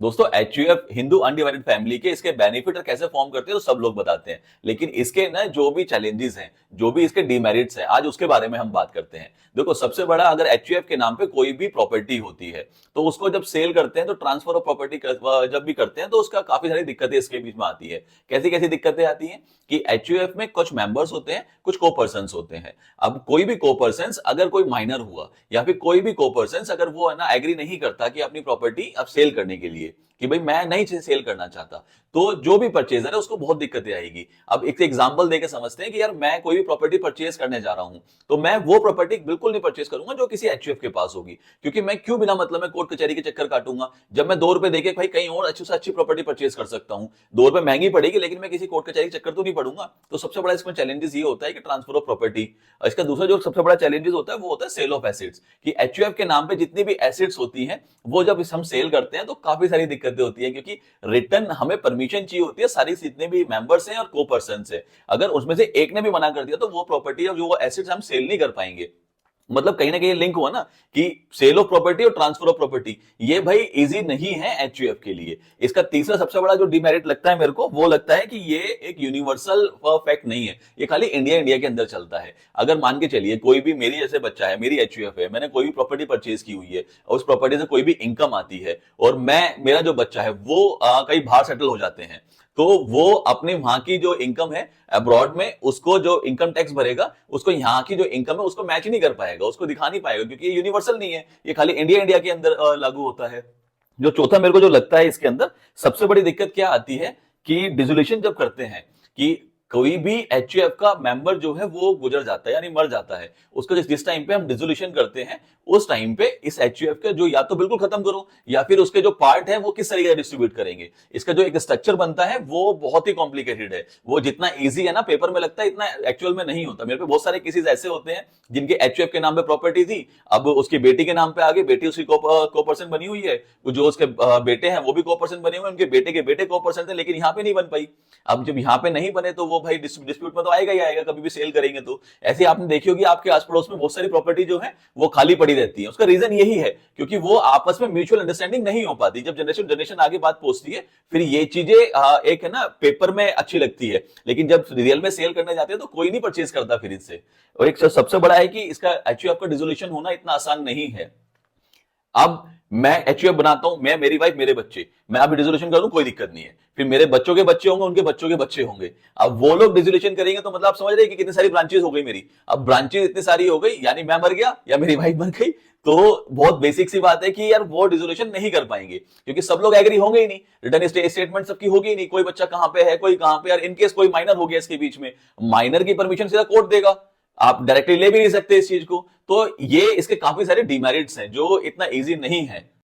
दोस्तों HUF Hindu undivided family के इसके बेनिफिट और कैसे फॉर्म करते हैं तो सब लोग बताते हैं, लेकिन इसके ना जो भी चैलेंजेस हैं, जो भी इसके डिमेरिट्स हैं, आज उसके बारे में हम बात करते हैं। देखो सबसे बड़ा, अगर एचयूएफ के नाम पे कोई भी प्रॉपर्टी होती है तो उसको जब सेल करते हैं तो ट्रांसफर ऑफ प्रॉपर्टी जब भी करते हैं तो उसका काफी सारी दिक्कतें इसके बीच में आती है। कैसी कैसी दिक्कतें आती हैं कि एचयूएफ में कुछ मेंबर्स होते हैं, कुछ को पर्सन होते हैं। अब कोई भी को पर्सन अगर कोई माइनर हुआ या फिर कोई भी को पर्सन अगर वो है ना एग्री नहीं करता कि अपनी प्रॉपर्टी अब सेल करने के लिए, कि भाई मैं नहीं सेल करना चाहता, तो जो भी परचेजर है उसको बहुत दिक्कतें आएगी। अब एक एग्जांपल देके समझते हैं कि यार मैं कोई भी प्रॉपर्टी परचेज करने जा रहा हूं, तो मैं वो प्रॉपर्टी बिल्कुल नहीं परचेज करूंगा जो किसी एचयूएफ के पास होगी, क्योंकि मैं क्यों बिना मतलब में कोर्ट कचहरी के चक्कर काटूंगा, जब मैं 2 रुपए देके भाई कहीं और अच्छी से अच्छी प्रॉपर्टी परचेज कर सकता हूं। 2 रुपए महंगी पड़ेगी लेकिन मैं किसी कोर्ट कचहरी के चक्कर तो नहीं पड़ूंगा। तो सबसे बड़ा इसमें चैलेंजेस ये होता है कि ट्रांसफर ऑफ प्रॉपर्टी। इसका दूसरा जो सबसे बड़ा चैलेंजेस होता है वो होता है सेल ऑफ एसेट्स, कि एचयूएफ के नाम पे जितनी भी एसेट्स होती हैं वो जब हम सेल करते हैं तो काफी सारी दिक्कतें होती है, क्योंकि रिटर्न हमें परमिशन चाहिए होती है सारी जितने भी मेंबर्स हैं और को पर्सन है। अगर उसमें से एक ने भी मना कर दिया तो वो प्रॉपर्टी और जो वो एसेट्स हम सेल नहीं कर पाएंगे। मतलब कहीं ना कहीं लिंक हुआ ना कि सेल ऑफ प्रॉपर्टी और ट्रांसफर ऑफ प्रॉपर्टी, ये भाई इजी नहीं है एचयूएफ के लिए। इसका तीसरा सबसे बड़ा जो डिमेरिट लगता है मेरे को, वो लगता है कि ये एक यूनिवर्सल फैक्ट नहीं है, ये खाली इंडिया इंडिया के अंदर चलता है। अगर मान के चलिए कोई भी मेरी जैसे बच्चा है, मेरी एचयूएफ है, मैंने कोई भी प्रॉपर्टी परचेज की हुई है और उस प्रॉपर्टी से कोई भी इनकम आती है और मेरा जो बच्चा है वो कहीं बाहर सेटल हो जाते हैं, तो वो अपने वहां की जो इनकम है अब्रॉड में, उसको जो इनकम टैक्स भरेगा उसको यहाँ की जो इनकम है उसको मैच नहीं कर पाएगा, उसको दिखा नहीं पाएगा, क्योंकि ये यूनिवर्सल नहीं है, ये खाली इंडिया इंडिया के अंदर लागू होता है। जो चौथा मेरे को जो लगता है इसके अंदर सबसे बड़ी दिक्कत क्या आती है कि डिसोल्यूशन जब करते हैं, कि कोई भी एचयूएफ का मेंबर जो है वो गुजर जाता है यानी मर जाता है, उसको जिस टाइम पे हम डिसोल्यूशन करते हैं उस टाइम पे इस एचयूएफ का जो या तो बिल्कुल खत्म करो या फिर उसके जो पार्ट है वो किस तरीके से डिस्ट्रीब्यूट करेंगे। इसका जो एक स्ट्रक्चर बनता है वो बहुत ही कॉम्प्लिकेटेड है। वो जितना इजी है ना पेपर में लगता है, इतना एक्चुअल में नहीं होता। मेरे पे बहुत सारे केसेस ऐसे होते हैं जिनके एचयूएफ के नाम पे प्रॉपर्टी थी, अब उसकी बेटी के नाम पे आ गई, बेटी उसकी को पर्सन बनी हुई है, जो उसके बेटे हैं वो भी को पर्सन बने हुए हैं, उनके बेटे के बेटे को पर्सन थे, लेकिन यहाँ पे नहीं बन पाई। अब जब यहाँ पे नहीं बने तो वो भाई डिस्प्यूट में तो आएगा ही आएगा, कभी भी सेल करेंगे तो। ऐसे आपने देखी होगी आपके आस पड़ोस में बहुत सारी प्रॉपर्टी जो है वो खाली पड़ी रहती है। उसका रीजन यही है क्योंकि वो आपस में म्यूचुअल अंडरस्टैंडिंग नहीं हो पाती। जब जनरेशन जनरेशन आगे बात पहुंचती है फिर ये चीजें एक है ना पेपर में अच्छी लगती है, लेकिन जब रियल में सेल करने जाते हैं तो कोई नहीं परचेज करता फिर इससे। और एक सबसे बड़ा है कि इसका एचयूएफ का डिसोल्यूशन होना इतना आसान नहीं है। अब मैं एचयूएफ बनाता हूं, मैं, मेरी वाइफ, मेरे बच्चे, मैं अभी डिसोल्यूशन कर दूं कोई दिक्कत नहीं है, फिर मेरे बच्चों के बच्चे होंगे, उनके बच्चों के बच्चे होंगे। अब वो लोग डिसोल्यूशन करेंगे तो मतलब आप समझ रहे हैं कि कितनी सारी ब्रांचेस हो गई मेरी। अब ब्रांचेस इतनी सारी हो गई यानी मैं मर गया या मेरी वाइफ मर गई, तो बहुत बेसिक सी बात है कि यार वो डिसोल्यूशन नहीं कर पाएंगे क्योंकि सब लोग एग्री होंगे ही नहीं, रिटर्न स्टेटमेंट सबकी होगी ही नहीं, कोई बच्चा कहां पे है कोई कहां पे। यार इनकेस कोई माइनर हो गया इसके बीच में, माइनर की परमिशन सीधा कोर्ट देगा, आप डायरेक्टली ले भी नहीं सकते इस चीज को। तो ये इसके काफी सारे डिमेरिट्स हैं जो इतना इजी नहीं है।